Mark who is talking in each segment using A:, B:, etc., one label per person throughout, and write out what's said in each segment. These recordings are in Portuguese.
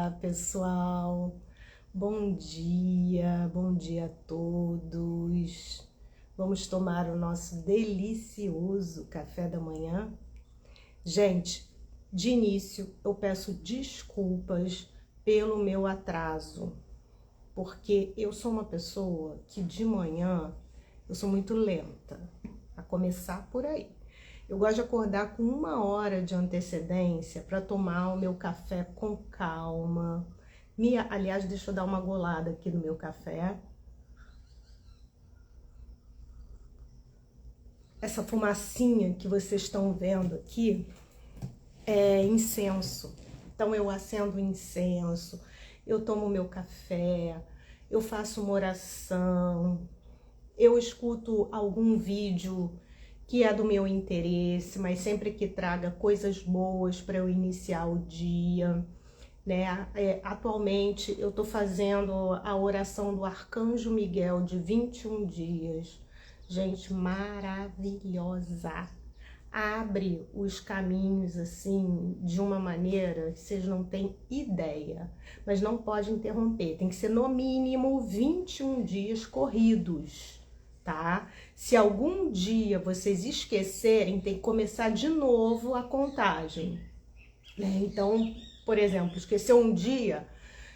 A: Olá, pessoal. Bom dia a todos. Vamos tomar o nosso delicioso café da manhã. Gente, de início eu peço desculpas pelo meu atraso, porque eu sou uma pessoa que de manhã eu sou muito lenta, a começar por aí. Eu gosto de acordar com 1 hora de antecedência para tomar o meu café com calma. Aliás, deixa eu dar uma golada aqui no meu café. Essa fumacinha que vocês estão vendo aqui é incenso. Então eu acendo incenso, eu tomo meu café, eu faço uma oração, eu escuto algum vídeo que é do meu interesse, mas sempre que traga coisas boas para eu iniciar o dia, né? Atualmente eu tô fazendo a oração do Arcanjo Miguel de 21 dias. Gente, maravilhosa! Abre os caminhos assim de uma maneira que vocês não têm ideia, mas não pode interromper, tem que ser no mínimo 21 dias corridos, tá? Se algum dia vocês esquecerem, tem que começar de novo a contagem, né? Então, por exemplo, esqueceu um dia,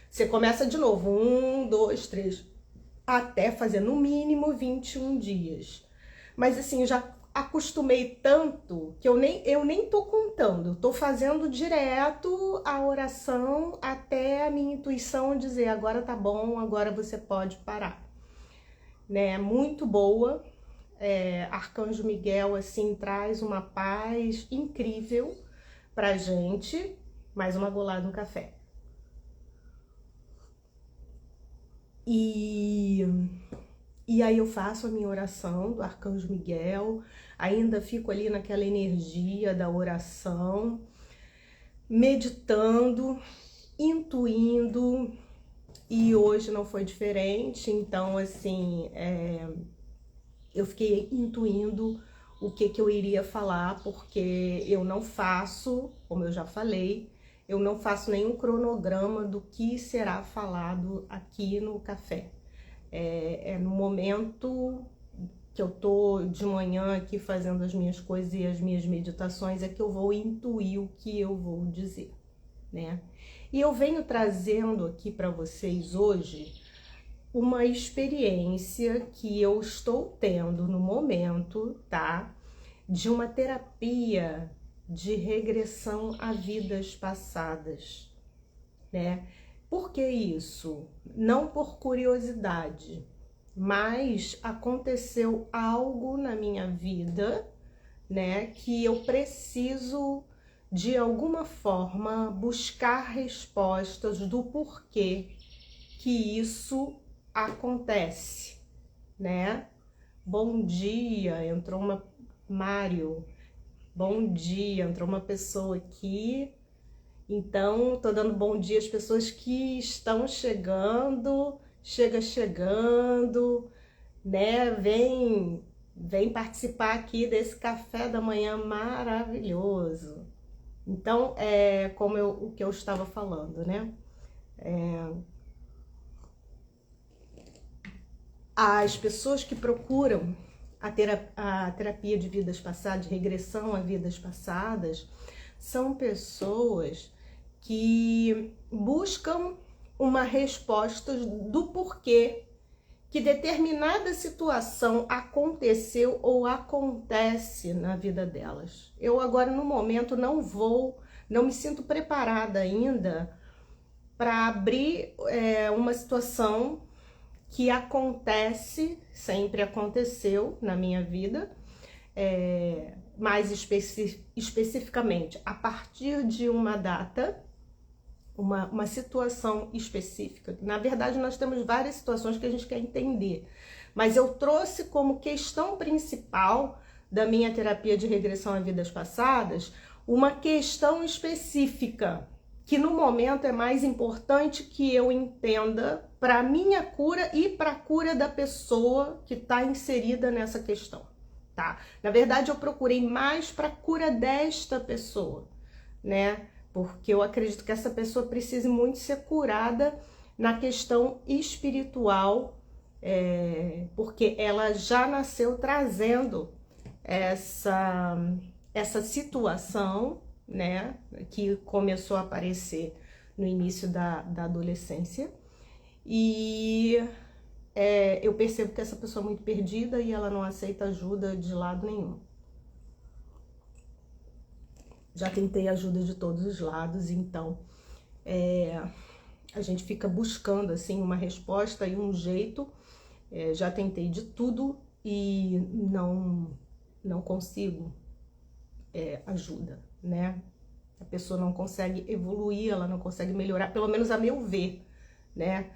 A: você começa de novo, 1, 2, 3, até fazer no mínimo 21 dias. Mas assim, já acostumei tanto que eu nem tô contando, eu tô fazendo direto a oração até a minha intuição dizer agora tá bom, agora você pode parar, né? Muito boa. Arcanjo Miguel assim traz uma paz incrível pra gente. Mais uma golada no café. E aí eu faço a minha oração do Arcanjo Miguel, ainda fico ali naquela energia da oração, meditando, intuindo, e hoje não foi diferente, então assim, eu fiquei intuindo o que eu iria falar, porque eu não faço, como eu já falei, eu não faço nenhum cronograma do que será falado aqui no café. No momento que eu tô de manhã aqui fazendo as minhas coisas e as minhas meditações é que eu vou intuir o que eu vou dizer, né? E eu venho trazendo aqui para vocês hoje uma experiência que eu estou tendo no momento, tá? De uma terapia de regressão a vidas passadas, né? Por que isso? Não por curiosidade, mas aconteceu algo na minha vida, né, que eu preciso de alguma forma buscar respostas do porquê que isso acontece, né? Bom dia, entrou Mário. Bom dia, entrou uma pessoa aqui. Então, tô dando bom dia às pessoas que estão chegando, chegando, né? Vem participar aqui desse café da manhã maravilhoso. Então, o que eu estava falando, né? As pessoas que procuram a terapia de vidas passadas, de regressão a vidas passadas, são pessoas que buscam uma resposta do porquê que determinada situação aconteceu ou acontece na vida delas. Eu agora, no momento, não me sinto preparada ainda para abrir uma situação que acontece, sempre aconteceu na minha vida, mais especificamente a partir de uma data, uma situação específica. Na verdade, nós temos várias situações que a gente quer entender, mas eu trouxe como questão principal da minha terapia de regressão a vidas passadas uma questão específica, que no momento é mais importante que eu entenda para a minha cura e para a cura da pessoa que está inserida nessa questão, tá? Na verdade, eu procurei mais para a cura desta pessoa, né? porque eu acredito que essa pessoa precise muito ser curada na questão espiritual, porque ela já nasceu trazendo essa situação, né, que começou a aparecer no início da adolescência, e eu percebo que essa pessoa é muito perdida e ela não aceita ajuda de lado nenhum. Já tentei ajuda de todos os lados, então a gente fica buscando assim uma resposta e um jeito. Já tentei de tudo e não consigo ajuda, né? A pessoa não consegue evoluir, ela não consegue melhorar, pelo menos a meu ver, né?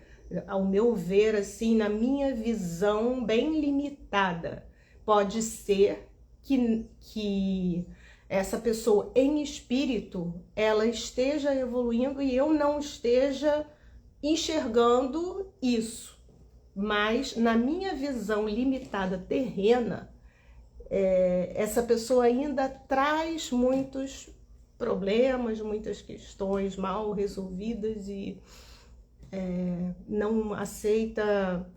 A: Ao meu ver, assim, na minha visão bem limitada, pode ser que essa pessoa em espírito, ela esteja evoluindo e eu não esteja enxergando isso. Mas na minha visão limitada terrena, essa pessoa ainda traz muitos problemas, muitas questões mal resolvidas e não aceita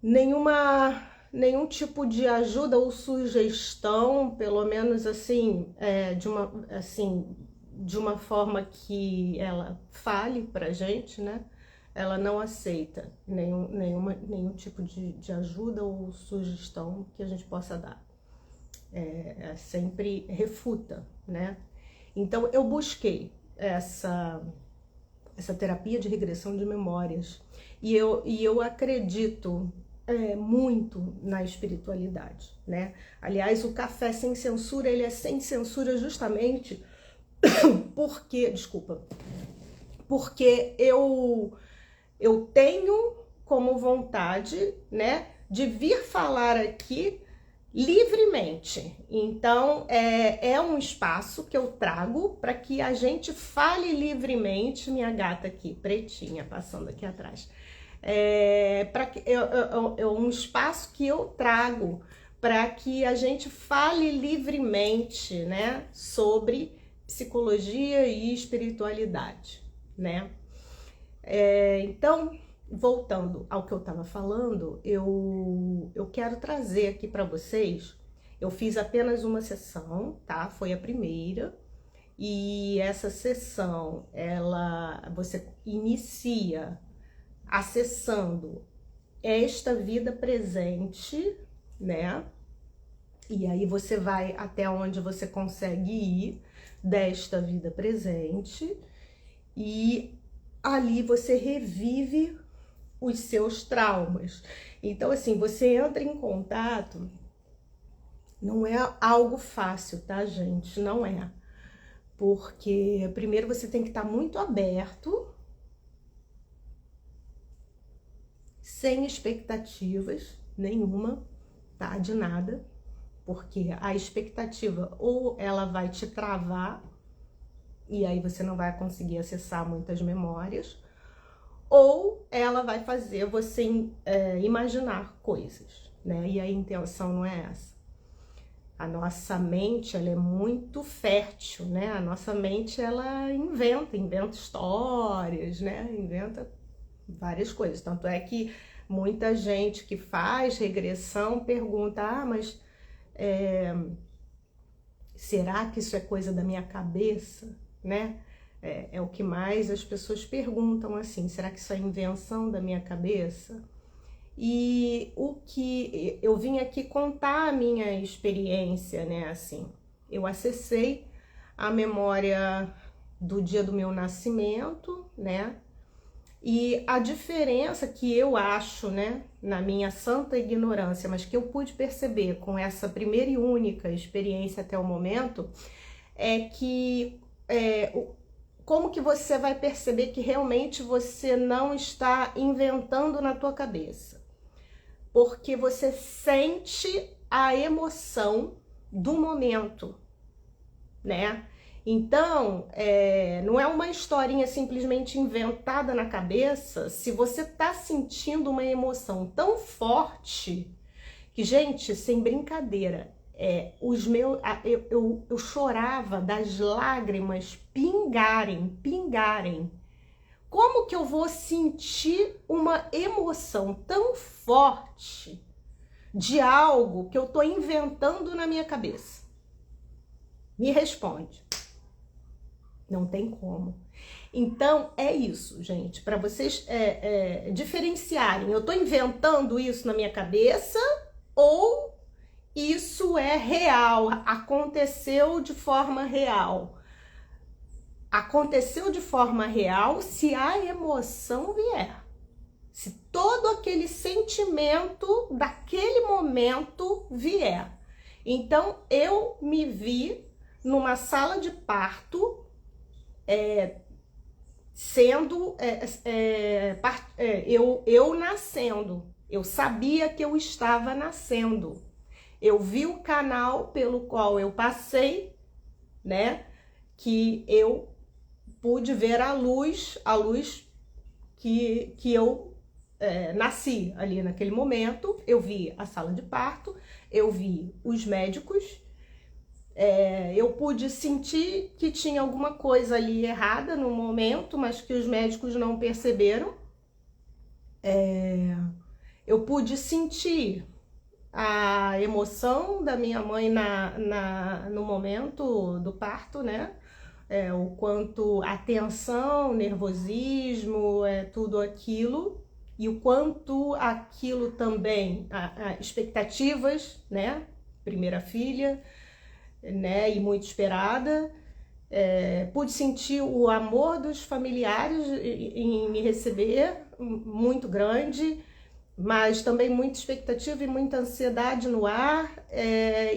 A: nenhum tipo de ajuda ou sugestão, pelo menos assim, de uma forma que ela fale pra gente, né? Ela não aceita nenhum tipo de ajuda ou sugestão que a gente possa dar. Sempre refuta, né? Então, eu busquei essa terapia de regressão de memórias e eu acredito muito na espiritualidade, né? Aliás, o Café Sem Censura, ele é sem censura justamente porque eu tenho como vontade, né, de vir falar aqui livremente. Então, é um espaço que eu trago para que a gente fale livremente. Minha gata aqui, pretinha, passando aqui atrás. É um espaço que eu trago para que a gente fale livremente, né, sobre psicologia e espiritualidade, né? Então, voltando ao que eu estava falando, eu quero trazer aqui para vocês. Eu fiz apenas uma sessão, tá? Foi a primeira. E essa sessão, você inicia acessando esta vida presente, né? E aí você vai até onde você consegue ir desta vida presente e ali você revive os seus traumas. Então, assim, você entra em contato, não é algo fácil, tá, gente? Não é. Porque primeiro você tem que estar muito aberto, sem expectativas nenhuma, tá? De nada. Porque a expectativa ou ela vai te travar e aí você não vai conseguir acessar muitas memórias, ou ela vai fazer você imaginar coisas, né? E a intenção não é essa. A nossa mente, ela é muito fértil, né? A nossa mente, ela inventa histórias, né? Inventa várias coisas. Tanto é que muita gente que faz regressão pergunta, mas será que isso é coisa da minha cabeça, né? É o que mais as pessoas perguntam, assim, será que isso é invenção da minha cabeça? E o que eu vim aqui contar a minha experiência, né? Assim, eu acessei a memória do dia do meu nascimento, né? E a diferença que eu acho, né, na minha santa ignorância, mas que eu pude perceber com essa primeira e única experiência até o momento, é que como que você vai perceber que realmente você não está inventando na tua cabeça? Porque você sente a emoção do momento, né? Então, não é uma historinha simplesmente inventada na cabeça. Se você tá sentindo uma emoção tão forte que, gente, sem brincadeira, eu chorava das lágrimas pingarem. Como que eu vou sentir uma emoção tão forte de algo que eu tô inventando na minha cabeça? Me responde. Não tem como. Então, é isso, gente, para vocês diferenciarem. Eu tô inventando isso na minha cabeça ou isso é real, aconteceu de forma real. Aconteceu de forma real se a emoção vier. Se todo aquele sentimento daquele momento vier. Então, eu me vi numa sala de parto, eu nascendo. Eu sabia que eu estava nascendo. Eu vi o canal pelo qual eu passei, né? Que eu pude ver a luz que eu nasci ali naquele momento. Eu vi a sala de parto, eu vi os médicos, eu pude sentir que tinha alguma coisa ali errada no momento, mas que os médicos não perceberam. Eu pude sentir a emoção da minha mãe no momento do parto, né? O quanto a tensão, nervosismo, tudo aquilo, e o quanto aquilo também, expectativas, né? Primeira filha, né? E muito esperada. Pude sentir o amor dos familiares em me receber, muito grande, mas também muita expectativa e muita ansiedade no ar,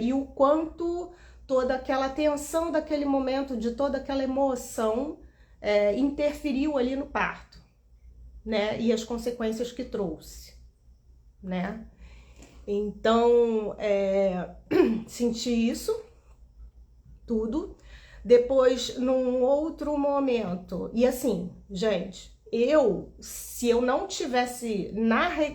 A: e o quanto toda aquela tensão daquele momento, de toda aquela emoção, interferiu ali no parto, né? E as consequências que trouxe, né? Então, senti isso tudo. Depois, num outro momento, e assim, gente, se eu não tivesse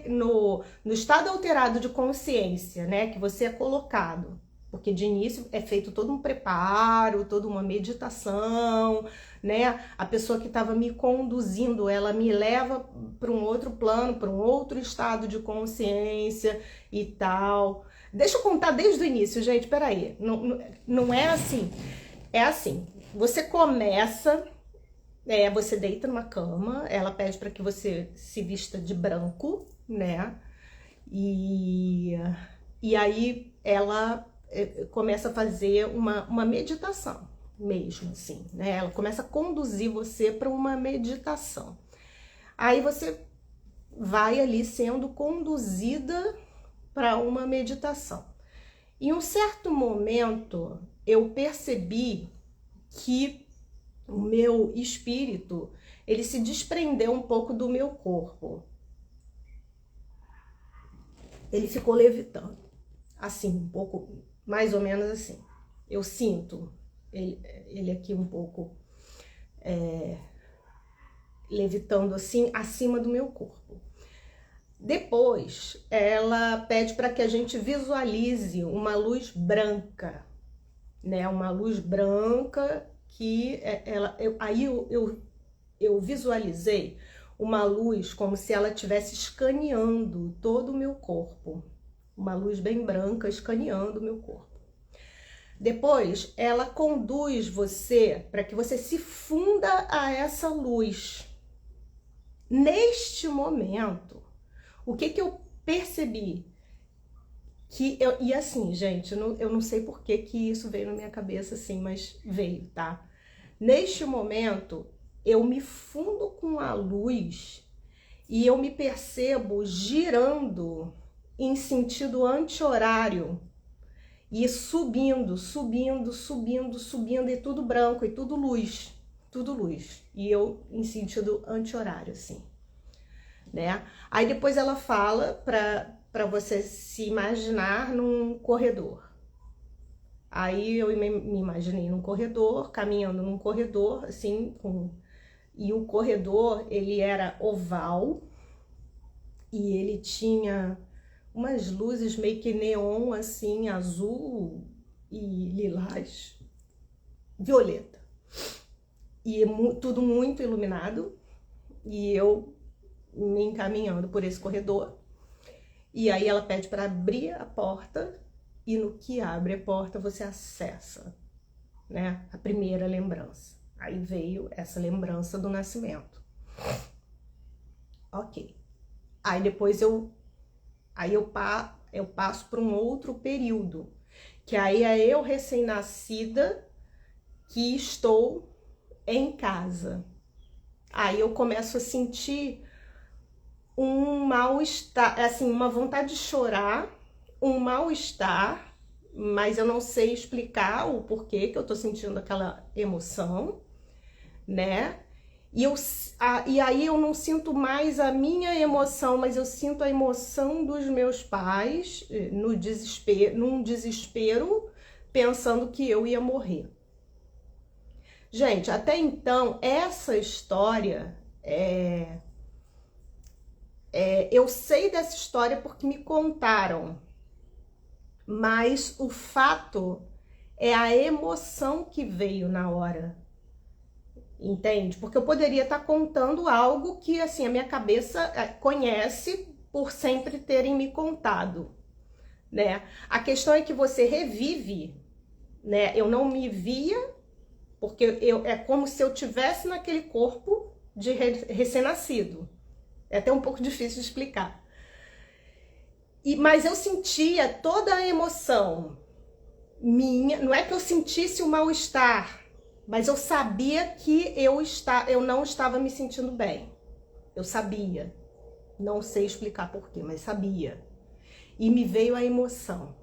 A: no estado alterado de consciência, né, que você é colocado, porque de início é feito todo um preparo, toda uma meditação, né? A pessoa que estava me conduzindo, ela me leva para um outro plano, para um outro estado de consciência e tal. Deixa eu contar desde o início, gente, peraí. Não é assim. É assim, você começa, você deita numa cama, ela pede para que você se vista de branco, né? E aí ela começa a fazer uma meditação mesmo, assim, né? Ela começa a conduzir você para uma meditação. Aí você vai ali sendo conduzida para uma meditação. Em um certo momento, eu percebi que o meu espírito, ele se desprendeu um pouco do meu corpo. Ele ficou levitando, assim, um pouco, mais ou menos assim. Eu sinto ele aqui um pouco levitando assim, acima do meu corpo. Depois, ela pede para que a gente visualize uma luz branca, né? Uma luz branca que eu visualizei uma luz como se ela estivesse escaneando todo o meu corpo. Uma luz bem branca escaneando o meu corpo. Depois, ela conduz você para que você se funda a essa luz. Neste momento, o que eu percebi? E assim, gente, eu não sei por que isso veio na minha cabeça assim, mas veio, tá? Neste momento, eu me fundo com a luz e eu me percebo girando em sentido anti-horário e subindo, e tudo branco, e tudo luz, e eu em sentido anti-horário, assim, né? Aí depois ela fala para você se imaginar num corredor. Aí eu me imaginei num corredor, caminhando num corredor, assim, e o corredor, ele era oval, e ele tinha umas luzes meio que neon, assim, azul e lilás, violeta. E tudo muito iluminado, e eu me encaminhando por esse corredor. E aí ela pede para abrir a porta, e no que abre a porta você acessa, né, a primeira lembrança. Aí veio essa lembrança do nascimento. Ok. Aí depois eu passo para um outro período, que aí é eu recém-nascida que estou em casa. Aí eu começo a sentir um mal-estar, assim, uma vontade de chorar, um mal-estar, mas eu não sei explicar o porquê que eu tô sentindo aquela emoção, né? E aí eu não sinto mais a minha emoção, mas eu sinto a emoção dos meus pais num desespero, pensando que eu ia morrer. Gente, até então, essa história, eu sei dessa história porque me contaram, mas o fato é a emoção que veio na hora. Entende? Porque eu poderia estar contando algo que, assim, a minha cabeça conhece por sempre terem me contado, né? A questão é que você revive, né? Eu não me via, porque é como se eu tivesse naquele corpo de recém-nascido. É até um pouco difícil de explicar. Mas eu sentia toda a emoção minha, não é que eu sentisse o mal-estar, mas eu sabia que eu não estava me sentindo bem. Eu sabia. Não sei explicar porquê, mas sabia. E me veio a emoção,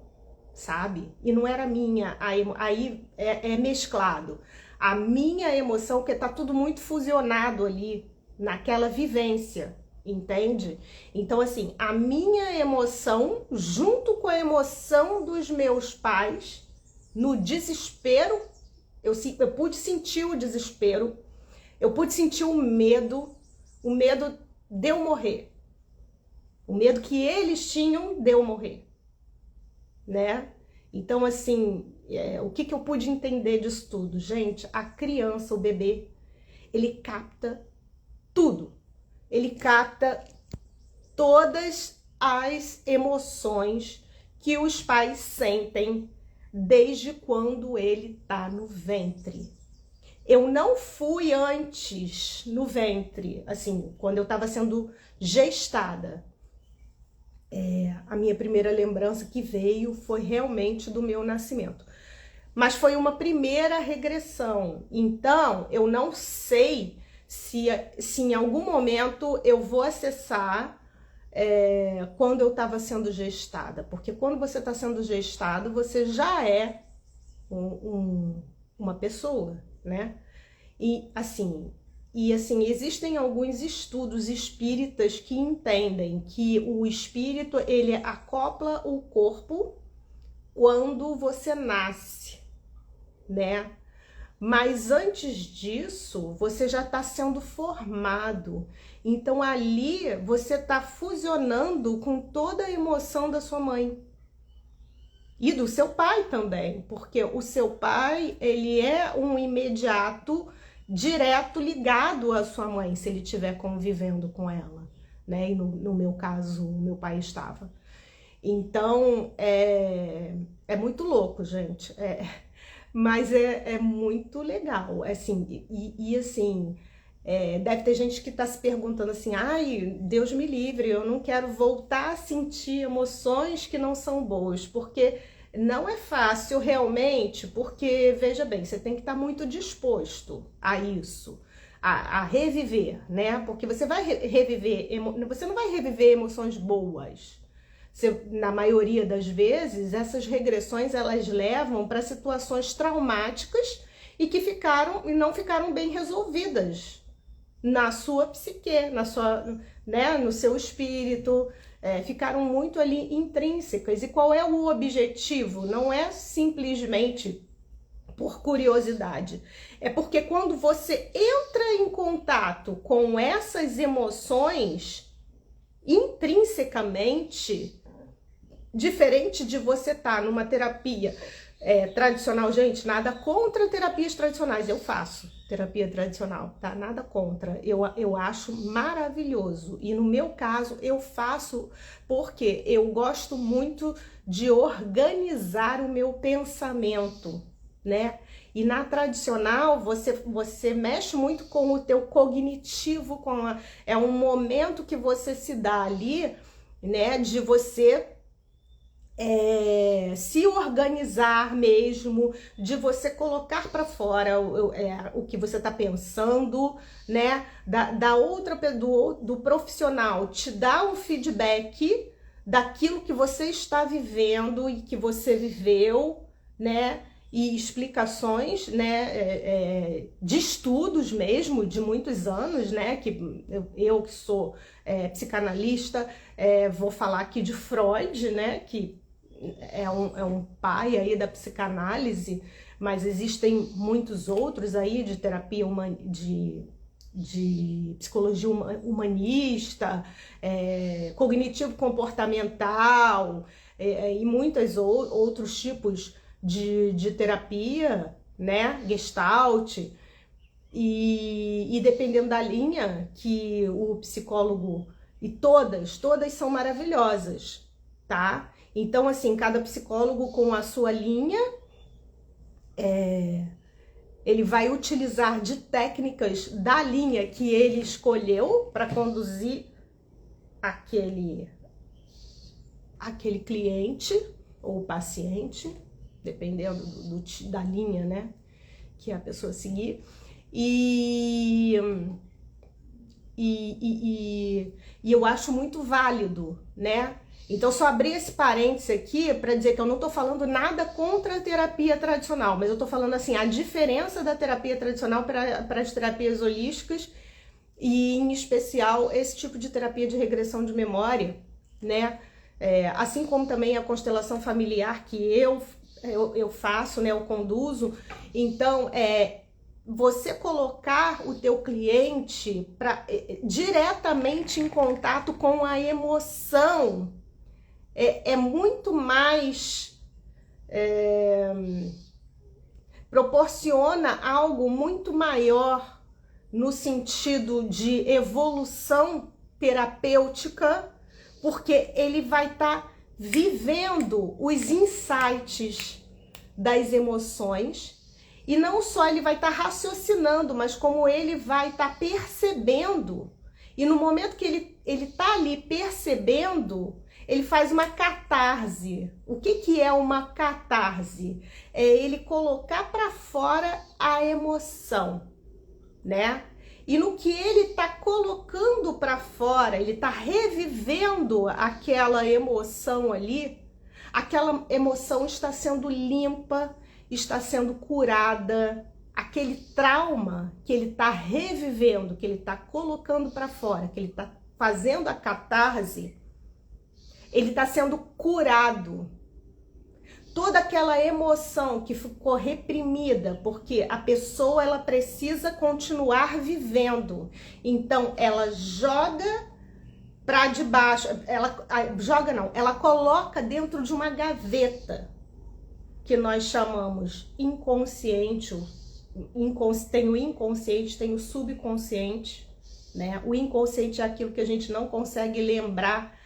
A: sabe? E não era minha, aí é mesclado. A minha emoção, porque tá tudo muito fusionado ali, naquela vivência, entende? Então, assim, a minha emoção, junto com a emoção dos meus pais, no desespero, eu pude sentir o desespero, eu pude sentir o medo de eu morrer. O medo que eles tinham de eu morrer, né? Então, assim, o que eu pude entender disso tudo? Gente, a criança, o bebê, ele capta tudo. Ele capta todas as emoções que os pais sentem desde quando ele tá no ventre. Eu não fui antes no ventre, assim, quando eu estava sendo gestada. A minha primeira lembrança que veio foi realmente do meu nascimento. Mas foi uma primeira regressão. Então, eu não sei se em algum momento eu vou acessar quando eu estava sendo gestada. Porque quando você está sendo gestado, você já é uma pessoa, né? E assim, existem alguns estudos espíritas que entendem que o espírito, ele acopla o corpo quando você nasce, né? Mas antes disso, você já está sendo formado. Então ali você está fusionando com toda a emoção da sua mãe. E do seu pai também, porque o seu pai, ele é um imediato direto ligado à sua mãe, se ele estiver convivendo com ela, né? E no meu caso, o meu pai estava. Então, é muito louco, gente. Mas é muito legal, assim, assim, deve ter gente que está se perguntando assim, ai, Deus me livre, eu não quero voltar a sentir emoções que não são boas, porque não é fácil realmente, porque, veja bem, você tem que estar muito disposto a isso, a reviver, né? Porque você vai você não vai reviver emoções boas. Na maioria das vezes, essas regressões elas levam para situações traumáticas e que não ficaram bem resolvidas na sua psique, né, no seu espírito, ficaram muito ali intrínsecas. E qual é o objetivo? Não é simplesmente por curiosidade, é porque quando você entra em contato com essas emoções intrinsecamente, diferente de você estar numa terapia tradicional, gente, nada contra terapias tradicionais, eu faço terapia tradicional, tá? Nada contra, eu acho maravilhoso, e no meu caso eu faço porque eu gosto muito de organizar o meu pensamento, né? E na tradicional você mexe muito com o teu cognitivo, é um momento que você se dá ali, né, de você se organizar mesmo, de você colocar para fora o que você está pensando, né? Do profissional te dar um feedback daquilo que você está vivendo e que você viveu, né? E explicações, né? De estudos mesmo, de muitos anos, né? Que eu que sou psicanalista, vou falar aqui de Freud, né? Que é um pai aí da psicanálise, mas existem muitos outros aí de terapia de psicologia humanista, cognitivo comportamental, e muitos outros tipos de terapia, né? Gestalt, e dependendo da linha que o psicólogo, e todas são maravilhosas, tá? Então, assim, cada psicólogo com a sua linha, ele vai utilizar de técnicas da linha que ele escolheu para conduzir aquele cliente ou paciente, dependendo da linha, né, que a pessoa seguir. E eu acho muito válido, né? Então, só abri esse parênteses aqui para dizer que eu não estou falando nada contra a terapia tradicional, mas eu estou falando assim, a diferença da terapia tradicional para as terapias holísticas, e em especial esse tipo de terapia de regressão de memória, né? Assim como também a constelação familiar que eu faço, né? Eu conduzo. Então, você colocar o teu cliente diretamente em contato com a emoção é muito mais, proporciona algo muito maior no sentido de evolução terapêutica, porque ele vai estar vivendo os insights das emoções, e não só ele vai estar raciocinando, mas como ele vai estar percebendo. E no momento que ele está ali percebendo, ele faz uma catarse. O que é uma catarse? É ele colocar para fora a emoção, né? E no que ele está colocando para fora, ele está revivendo aquela emoção ali, aquela emoção está sendo limpa, está sendo curada, aquele trauma que ele está revivendo, que ele está colocando para fora, que ele está fazendo a catarse, ele está sendo curado. Toda aquela emoção que ficou reprimida, porque a pessoa ela precisa continuar vivendo, então ela joga para debaixo, ela coloca dentro de uma gaveta que nós chamamos inconsciente. Tem o inconsciente, tem o subconsciente, né? O inconsciente é aquilo que a gente não consegue lembrar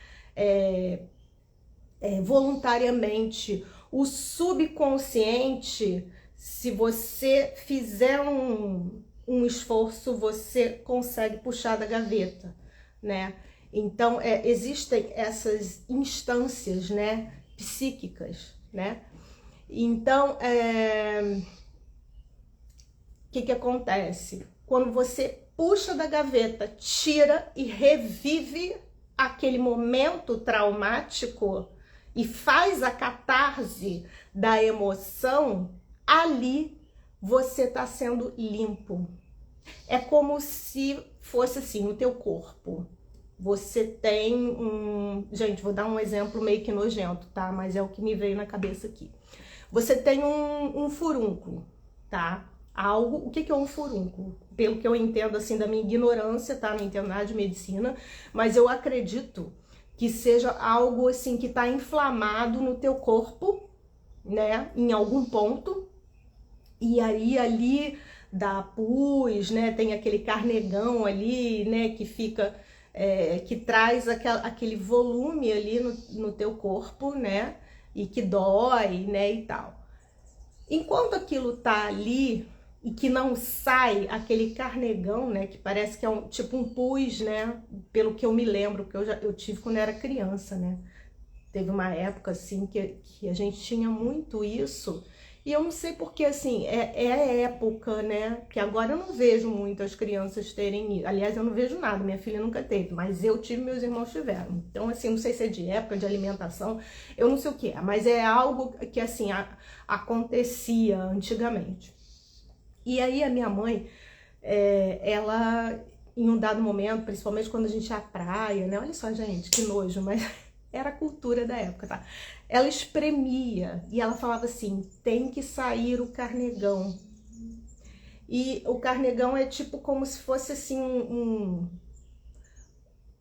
A: voluntariamente. O subconsciente, se você fizer um esforço, você consegue puxar da gaveta, né? Então, existem essas instâncias, né, psíquicas, né? Então, o que acontece? Quando você puxa da gaveta, tira e revive aquele momento traumático e faz a catarse da emoção, ali você está sendo limpo. É como se fosse assim, o teu corpo. Você tem Gente, vou dar um exemplo meio que nojento, tá? Mas é o que me veio na cabeça aqui. Você tem um furúnculo, tá? O que é um furúnculo? Pelo que eu entendo, assim, da minha ignorância, tá? Não entendo nada de medicina, mas eu acredito que seja algo assim que está inflamado no teu corpo, né, em algum ponto, e aí ali dá pus, né, tem aquele carnegão ali, né, que fica, que traz aquele volume ali no teu corpo, né, e que dói, né, e tal. Enquanto aquilo tá ali e que não sai aquele carnegão, né, que parece que é tipo um pus, né, pelo que eu me lembro, que eu tive quando era criança, né. Teve uma época assim que a gente tinha muito isso, e eu não sei porque, assim, é a época, né, que agora eu não vejo muito as crianças terem isso. Aliás, eu não vejo nada, minha filha nunca teve, mas eu tive, meus irmãos tiveram. Então, assim, não sei se é de época, de alimentação, eu não sei o que é, mas é algo que, assim, acontecia antigamente. E aí a minha mãe, ela, em um dado momento, principalmente quando a gente ia à praia, né, olha só, gente, que nojo, mas era a cultura da época, tá? Ela espremia e ela falava assim, tem que sair o carnegão. E o carnegão é tipo como se fosse assim um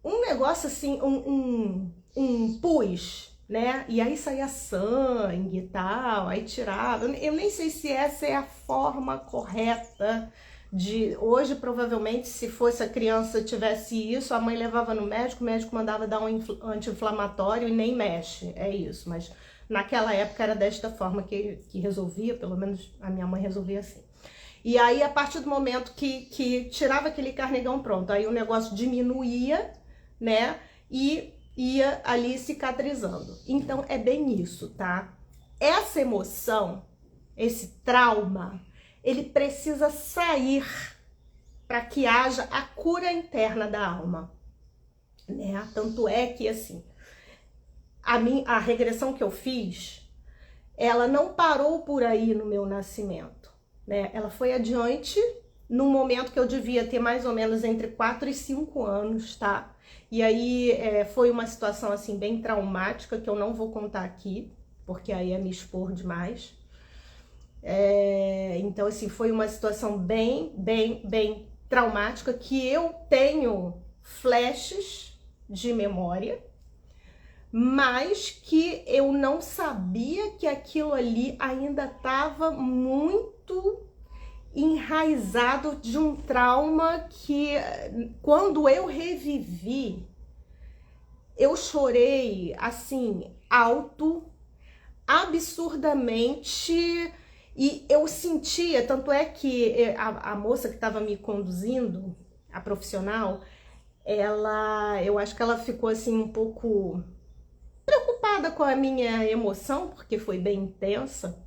A: negócio assim, um pus, né? E aí saía sangue e tal, aí tirava. Eu nem sei se essa é a forma correta de... Hoje, provavelmente, se fosse a criança tivesse isso, a mãe levava no médico, o médico mandava dar um anti-inflamatório e nem mexe, é isso. Mas naquela época era desta forma que resolvia, pelo menos a minha mãe resolvia assim. E aí, a partir do momento que tirava aquele carnegão, pronto, aí o negócio diminuía, né, e ia ali cicatrizando. Então, é bem isso, tá? Essa emoção, esse trauma, ele precisa sair para que haja a cura interna da alma, né? Tanto é que, assim, a regressão que eu fiz, ela não parou por aí no meu nascimento, né? Ela foi adiante num momento que eu devia ter mais ou menos entre 4 e 5 anos, tá? E aí foi uma situação, assim, bem traumática, que eu não vou contar aqui, porque aí é me expor demais. Então, assim, foi uma situação bem traumática, que eu tenho flashes de memória, mas que eu não sabia que aquilo ali ainda estava muito enraizado de um trauma que, quando eu revivi, eu chorei, assim, alto, absurdamente. E eu sentia, tanto é que a moça que estava me conduzindo, a profissional, eu acho que ela ficou assim um pouco preocupada com a minha emoção, porque foi bem intensa.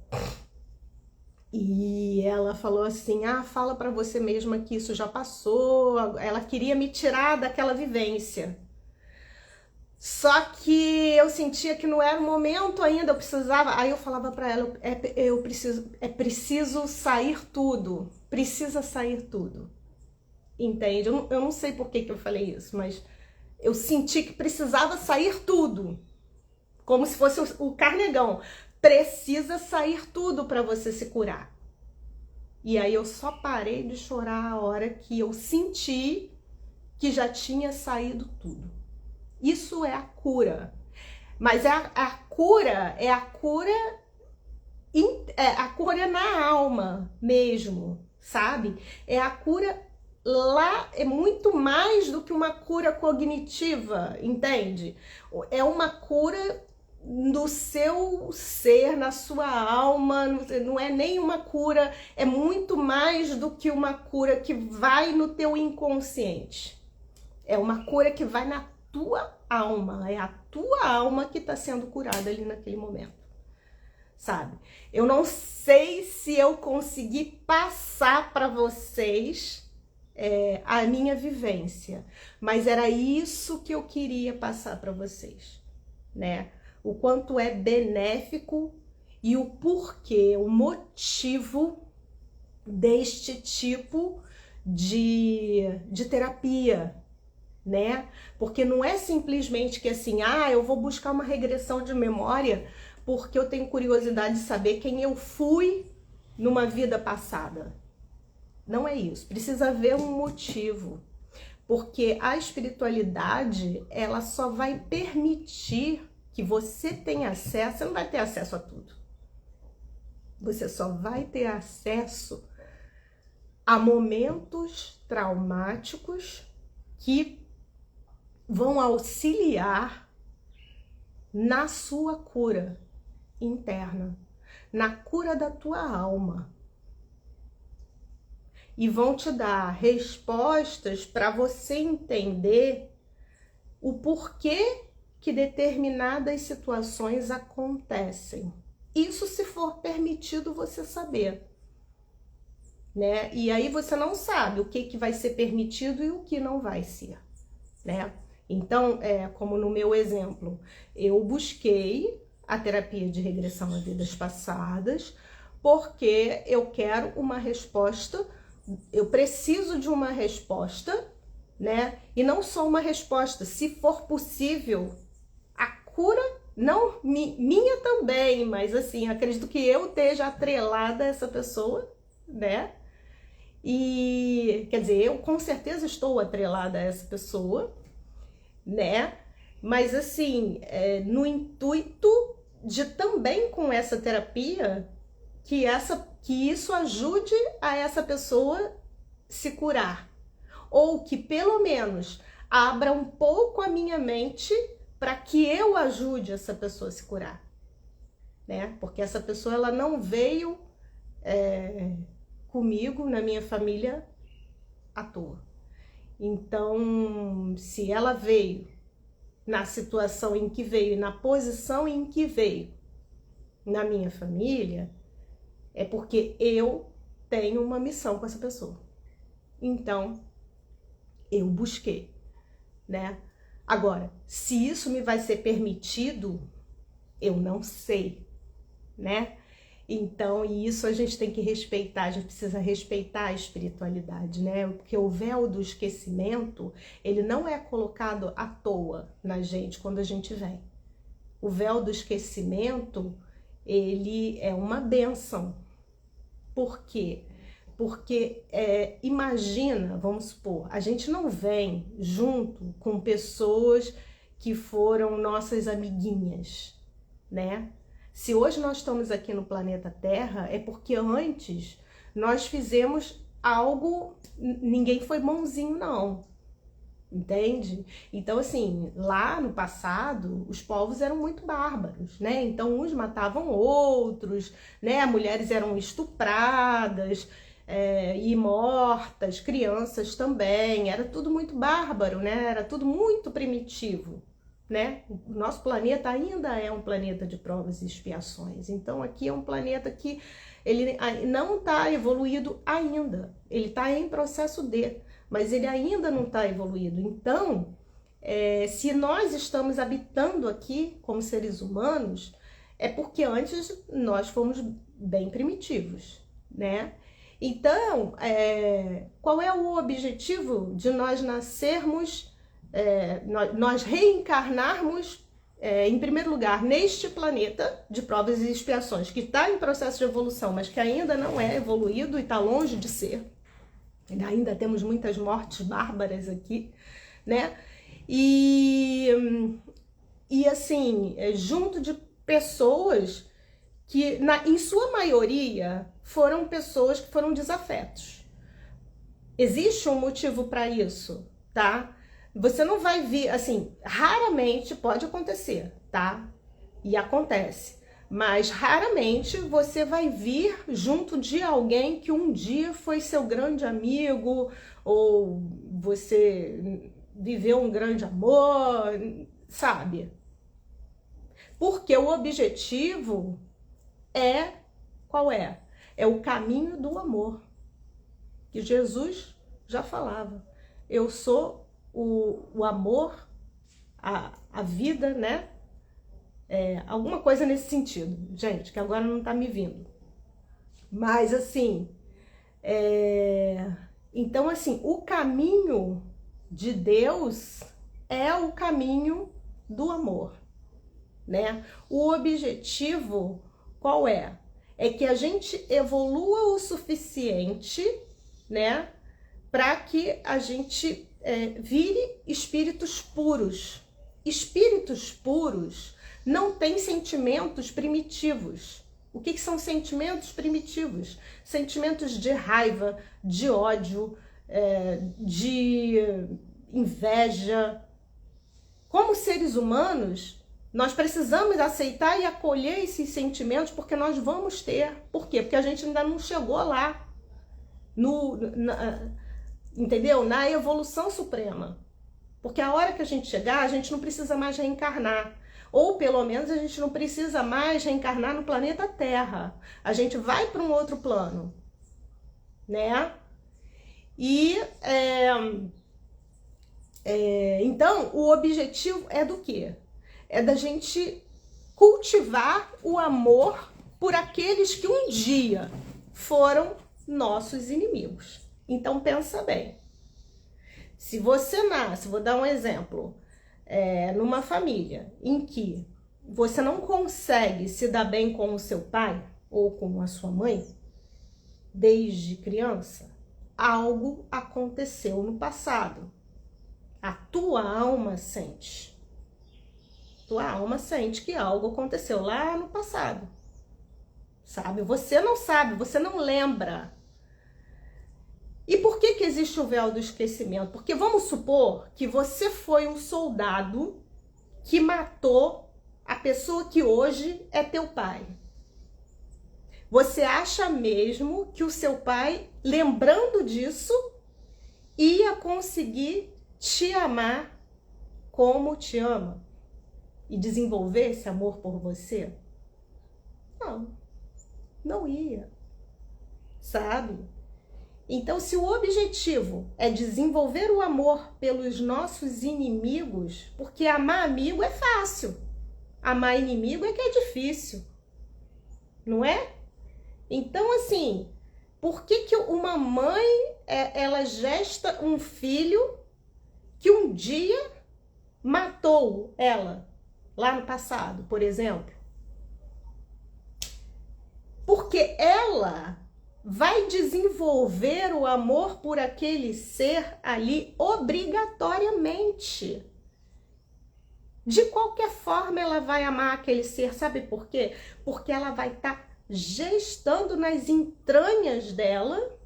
A: E ela falou assim, fala pra você mesma que isso já passou. Ela queria me tirar daquela vivência. Só que eu sentia que não era o momento ainda, eu precisava. Aí eu falava pra ela, é preciso sair tudo, precisa sair tudo. Entende? Eu não sei por que eu falei isso, mas eu senti que precisava sair tudo. Como se fosse o carnegão. Precisa sair tudo para você se curar. E aí eu só parei de chorar a hora que eu senti que já tinha saído tudo. Isso é a cura. Mas a cura é a cura na alma mesmo, sabe? É a cura lá, é muito mais do que uma cura cognitiva, entende? É uma cura no seu ser, na sua alma, não é nem uma cura, é muito mais do que uma cura que vai no teu inconsciente. É uma cura que vai na tua alma, é a tua alma que está sendo curada ali naquele momento, sabe? Eu não sei se eu consegui passar para vocês a minha vivência, mas era isso que eu queria passar para vocês, né? O quanto é benéfico e o porquê, o motivo deste tipo de terapia, né? Porque não é simplesmente que assim, eu vou buscar uma regressão de memória porque eu tenho curiosidade de saber quem eu fui numa vida passada. Não é isso, precisa haver um motivo. Porque a espiritualidade, ela só vai permitir que você tenha acesso, você não vai ter acesso a tudo. Você só vai ter acesso a momentos traumáticos que vão auxiliar na sua cura interna, na cura da tua alma. E vão te dar respostas para você entender o porquê que determinadas situações acontecem. Isso se for permitido você saber, né? E aí você não sabe o que vai ser permitido e o que não vai ser, né? Então, como no meu exemplo, eu busquei a terapia de regressão a vidas passadas porque eu quero uma resposta, eu preciso de uma resposta, né? E não só uma resposta, se for possível, a cura, não minha também, mas assim, acredito que eu esteja atrelada a essa pessoa, né? E, quer dizer, eu com certeza estou atrelada a essa pessoa, né? Mas assim, no intuito de também com essa terapia, que isso ajude a essa pessoa se curar. Ou que pelo menos abra um pouco a minha mente para que eu ajude essa pessoa a se curar, né? Porque essa pessoa, ela não veio comigo, na minha família, à toa. Então, se ela veio na situação em que veio, na posição em que veio na minha família, é porque eu tenho uma missão com essa pessoa. Então, eu busquei, né? Agora, se isso me vai ser permitido, eu não sei, né? Então, e isso a gente tem que respeitar, a gente precisa respeitar a espiritualidade, né? Porque o véu do esquecimento, ele não é colocado à toa na gente quando a gente vem. O véu do esquecimento, ele é uma bênção. Por quê? Porque imagina, vamos supor, a gente não vem junto com pessoas que foram nossas amiguinhas, né? Se hoje nós estamos aqui no planeta Terra, é porque antes nós fizemos algo, ninguém foi bonzinho não, entende? Então assim, lá no passado, os povos eram muito bárbaros, né? Então uns matavam outros, né? Mulheres eram estupradas e mortas, crianças também, era tudo muito bárbaro, né? Era tudo muito primitivo, né? O nosso planeta ainda é um planeta de provas e expiações. Então aqui é um planeta que ele não está evoluído ainda. Ele está em processo mas ele ainda não está evoluído. Então, se nós estamos habitando aqui como seres humanos, é porque antes nós fomos bem primitivos, né? Então, qual é o objetivo de nós nascermos, nós reencarnarmos, em primeiro lugar, neste planeta de provas e expiações, que está em processo de evolução, mas que ainda não é evoluído e está longe de ser. Ainda temos muitas mortes bárbaras aqui, né? E assim, junto de pessoas que, em sua maioria, foram pessoas que foram desafetos. Existe um motivo para isso, tá? Você não vai vir, assim, raramente pode acontecer, tá? E acontece. Mas raramente você vai vir junto de alguém que um dia foi seu grande amigo, ou você viveu um grande amor, sabe? Porque o objetivo qual é? É o caminho do amor, que Jesus já falava. Eu sou o amor, a vida, né? Alguma coisa nesse sentido, gente, que agora não tá me vindo. Mas assim, então assim, o caminho de Deus é o caminho do amor, né? O objetivo qual é? É que a gente evolua o suficiente, né? Para que a gente vire espíritos puros. Espíritos puros não têm sentimentos primitivos. O que são sentimentos primitivos? Sentimentos de raiva, de ódio, de inveja. Como seres humanos, nós precisamos aceitar e acolher esses sentimentos, porque nós vamos ter. Por quê? Porque a gente ainda não chegou lá, entendeu? Na evolução suprema. Porque a hora que a gente chegar, a gente não precisa mais reencarnar. Ou pelo menos a gente não precisa mais reencarnar no planeta Terra. A gente vai para um outro plano, né? E então o objetivo é do quê? É da gente cultivar o amor por aqueles que um dia foram nossos inimigos. Então pensa bem. Se você nasce, vou dar um exemplo, numa família em que você não consegue se dar bem com o seu pai ou com a sua mãe, desde criança, algo aconteceu no passado. A tua alma sente. Tua alma sente que algo aconteceu lá no passado. Sabe? Você não sabe, você não lembra. E por que existe o véu do esquecimento? Porque vamos supor que você foi um soldado que matou a pessoa que hoje é teu pai. Você acha mesmo que o seu pai, lembrando disso, ia conseguir te amar como te ama e desenvolver esse amor por você? Não, não ia, sabe? Então, se o objetivo é desenvolver o amor pelos nossos inimigos, porque amar amigo é fácil, amar inimigo é que é difícil, não é? Então, assim, por que uma mãe, ela gesta um filho que um dia matou ela, lá no passado, por exemplo? Porque ela vai desenvolver o amor por aquele ser ali obrigatoriamente. De qualquer forma, ela vai amar aquele ser. Sabe por quê? Porque ela vai estar gestando nas entranhas dela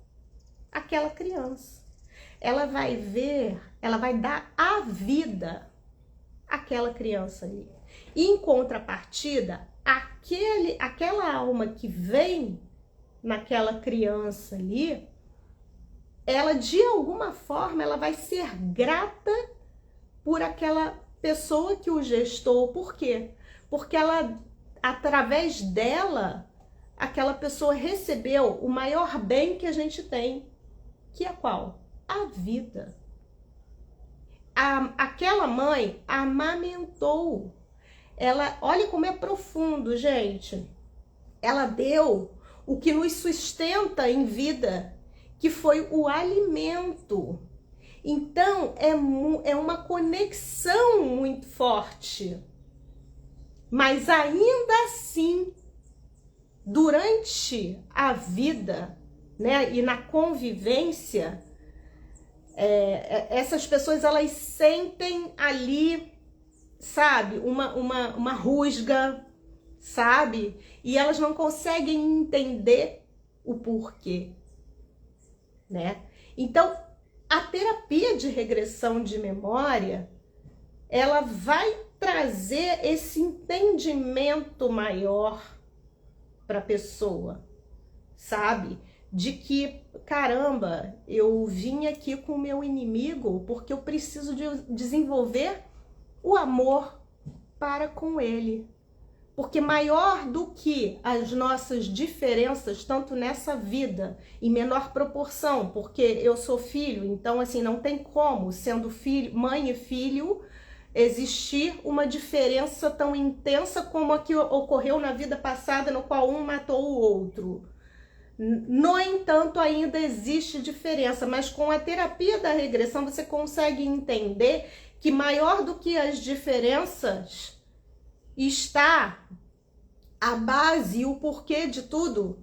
A: aquela criança. Ela vai ver, ela vai dar a vida àquela criança ali. E em contrapartida, aquela alma que vem naquela criança ali, ela de alguma forma ela vai ser grata por aquela pessoa que o gestou. Por quê? Porque ela, através dela, aquela pessoa recebeu o maior bem que a gente tem, que é qual? A vida. Aquela mãe amamentou. Ela, olha como é profundo, gente. Ela deu o que nos sustenta em vida, que foi o alimento. Então, é uma conexão muito forte. Mas ainda assim, durante a vida, né, e na convivência, essas pessoas, elas sentem ali, sabe, uma rusga, sabe? E elas não conseguem entender o porquê, né? Então, a terapia de regressão de memória, ela vai trazer esse entendimento maior para a pessoa, sabe? De que, caramba, eu vim aqui com o meu inimigo porque eu preciso de desenvolver o amor para com ele. Porque maior do que as nossas diferenças, tanto nessa vida, em menor proporção, porque eu sou filho, então assim, não tem como, sendo filho, mãe e filho, existir uma diferença tão intensa como a que ocorreu na vida passada, no qual um matou o outro. No entanto, ainda existe diferença, mas com a terapia da regressão você consegue entender que maior do que as diferenças está a base e o porquê de tudo,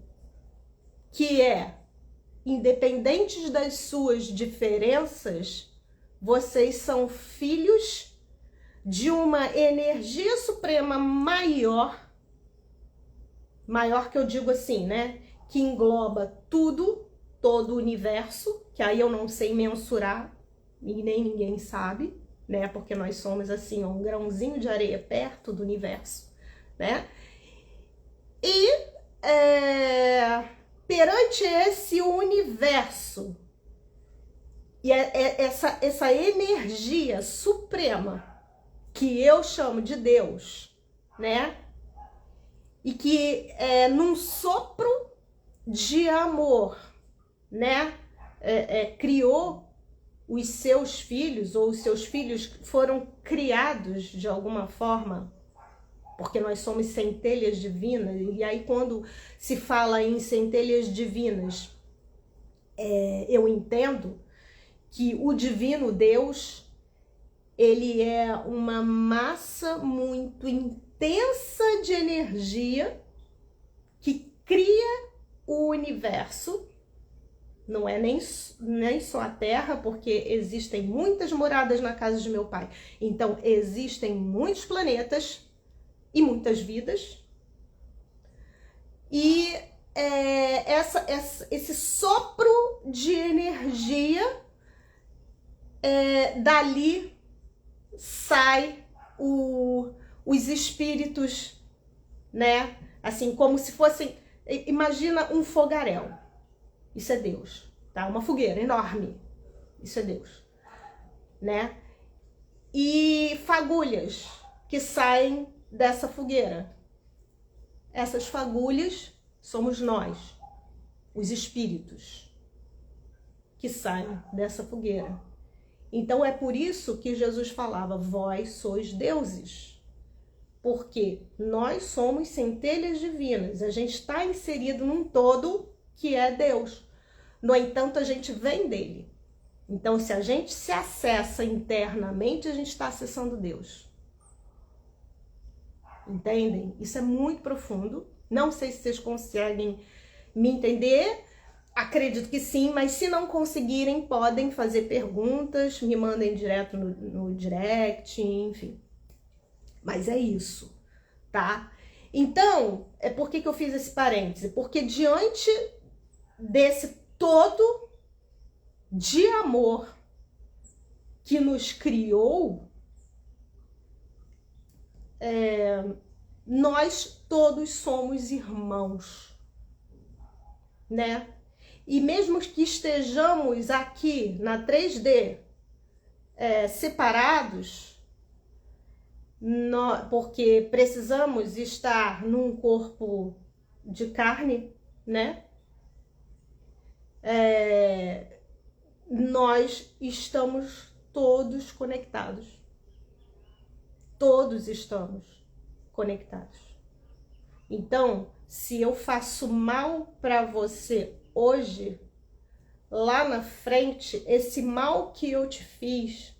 A: que é, independentes das suas diferenças, vocês são filhos de uma energia suprema maior que eu digo assim, né? Que engloba tudo, todo o universo, que aí eu não sei mensurar e nem ninguém sabe, né? Porque nós somos assim, um grãozinho de areia perto do universo, né? E perante esse universo e essa energia suprema que eu chamo de Deus, né? E que num sopro de amor, né? Criou os seus filhos, ou os seus filhos foram criados de alguma forma, porque nós somos centelhas divinas, e aí quando se fala em centelhas divinas, eu entendo que o divino Deus, ele é uma massa muito intensa de energia que cria o universo. Não é nem só a Terra, porque existem muitas moradas na casa de meu pai. Então, existem muitos planetas e muitas vidas. E esse sopro de energia, dali sai os espíritos, né? Assim, como se fossem... Imagina um fogaréu. Isso é Deus, tá? Uma fogueira enorme. Isso é Deus, né? E fagulhas que saem dessa fogueira. Essas fagulhas somos nós, os espíritos que saem dessa fogueira. Então é por isso que Jesus falava, vós sois deuses. Porque nós somos centelhas divinas. A gente está inserido num todo que é Deus. No entanto, a gente vem dele. Então, se a gente se acessa internamente, a gente está acessando Deus. Entendem? Isso é muito profundo. Não sei se vocês conseguem me entender. Acredito que sim, mas se não conseguirem, podem fazer perguntas, me mandem direto no direct, enfim. Mas é isso, tá? Então, por que eu fiz esse parêntese? Porque diante desse todo de amor que nos criou, nós todos somos irmãos, né? E mesmo que estejamos aqui na 3D separados, porque precisamos estar num corpo de carne, né? Nós estamos todos conectados. Todos estamos conectados. Então, se eu faço mal para você hoje, lá na frente, esse mal que eu te fiz,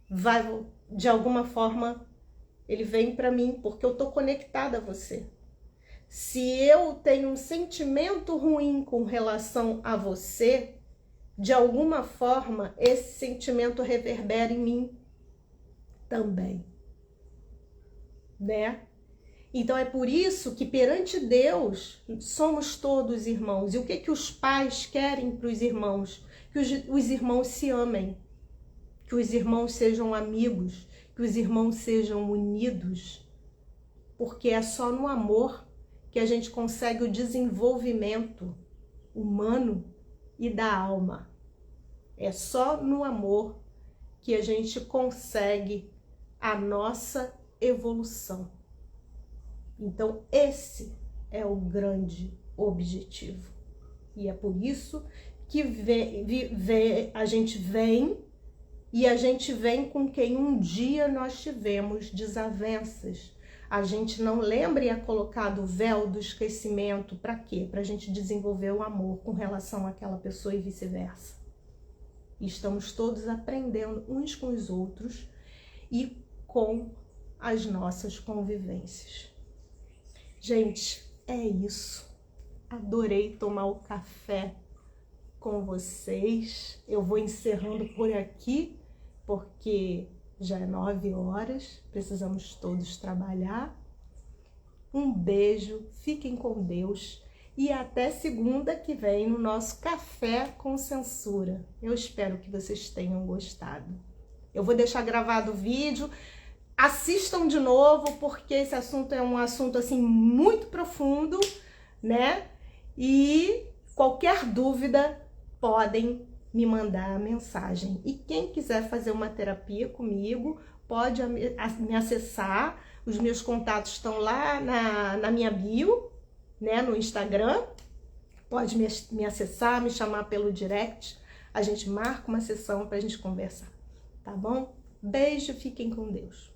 A: vai, de alguma forma, ele vem para mim, porque eu tô conectada a você. Se eu tenho um sentimento ruim com relação a você, de alguma forma, esse sentimento reverbera em mim também, né? Então é por isso que perante Deus somos todos irmãos. E o que os pais querem para os irmãos? Que os irmãos se amem, que os irmãos sejam amigos, que os irmãos sejam unidos, porque é só no amor que a gente consegue o desenvolvimento humano e da alma. É só no amor que a gente consegue a nossa evolução. Então, esse é o grande objetivo. E é por isso que a gente vem, e a gente vem com quem um dia nós tivemos desavenças. A gente não lembra e é colocado o véu do esquecimento. Para quê? Para a gente desenvolver o amor com relação àquela pessoa e vice-versa. E estamos todos aprendendo uns com os outros e com as nossas convivências. Gente, é isso. Adorei tomar o café com vocês. Eu vou encerrando por aqui. porque já é 9 horas, precisamos todos trabalhar. Um beijo, fiquem com Deus e até segunda que vem no nosso Café com Censura. Eu espero que vocês tenham gostado. Eu vou deixar gravado o vídeo, assistam de novo, porque esse assunto é um assunto assim muito profundo, né? E qualquer dúvida podem me mandar mensagem. E quem quiser fazer uma terapia comigo, pode me acessar. Os meus contatos estão lá na minha bio, né, no Instagram. Pode me acessar, me chamar pelo direct. A gente marca uma sessão para a gente conversar, tá bom? Beijo, fiquem com Deus.